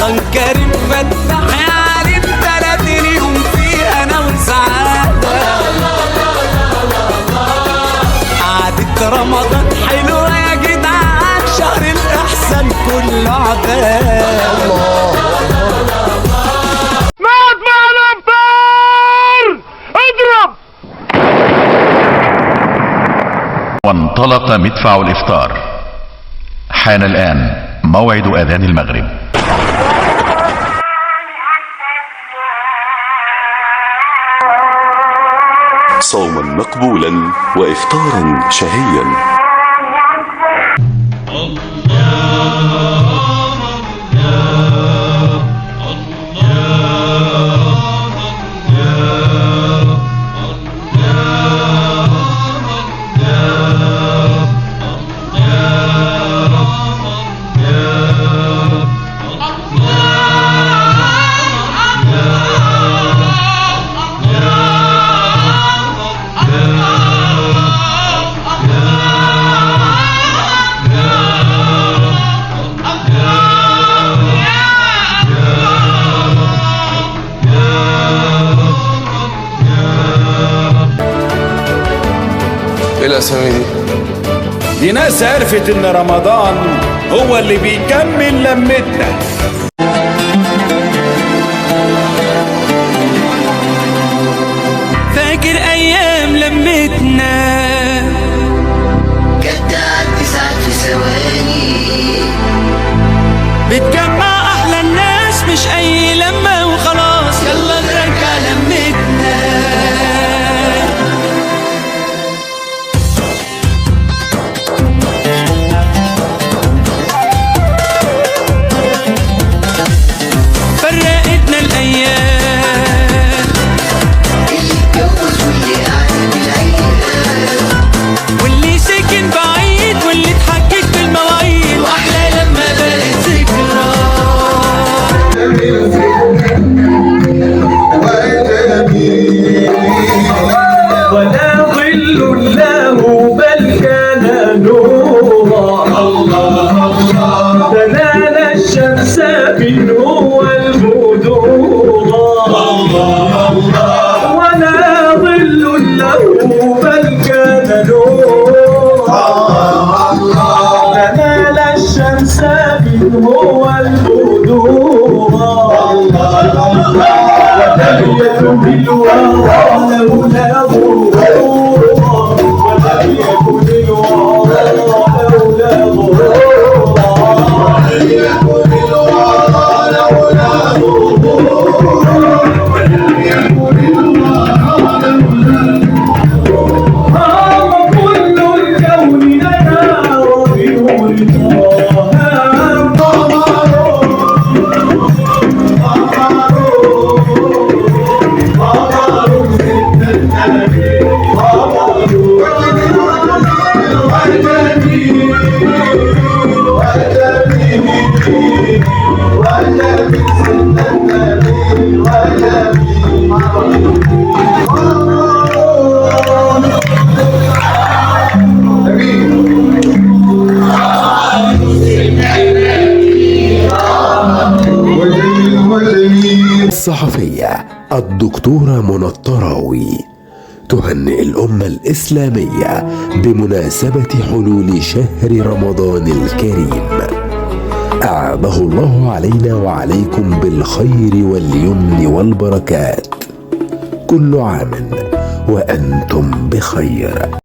رمضان كريم فتح يا علي 30 يوم فيه انا وسعادة. قعدة رمضان حلوة يا جدعان، شهر الإحسان كله عباد. مدفع الأنفار اضرب. وانطلق مدفع الإفطار. حان الآن موعد أذان المغرب. صوما مقبولا وإفطارا شهيا. ايه الاسامي دي؟ دي ناس عرفت ان رمضان هو اللي بيكمل لمتنا. فاكر ايام لمتنا كانت تعدي ساعات في ثواني، بتجمع احلى الناس مش اي لمة وخلاص. يلا نرجع لمتنا. فرقتنا الايام، اللي اتجوز واللي قاعد بالعيال، واللي سكن بعيد واللي اتحكك بالمواعيد، واحلى لما بقت ذكرى. ولا ظل له بل كان نورا. تنال الشمس منه والبدورا. ولا ظل له بل كان نورا. تنال الشمس منه والبدورا. ولم يكن بالورى لولا غرورا. ولم يكن الورى لولا غرورا. ولم يكن الورى لولا غرورا. ولم يكن الورى لولا غرورا. كل الكون لنا وبنور الصحفية الدكتورة منى الطراوي تهنئ الأمة الإسلامية بمناسبة حلول شهر رمضان الكريم. أعاده الله علينا وعليكم بالخير واليمن والبركات. كل عام وأنتم بخير.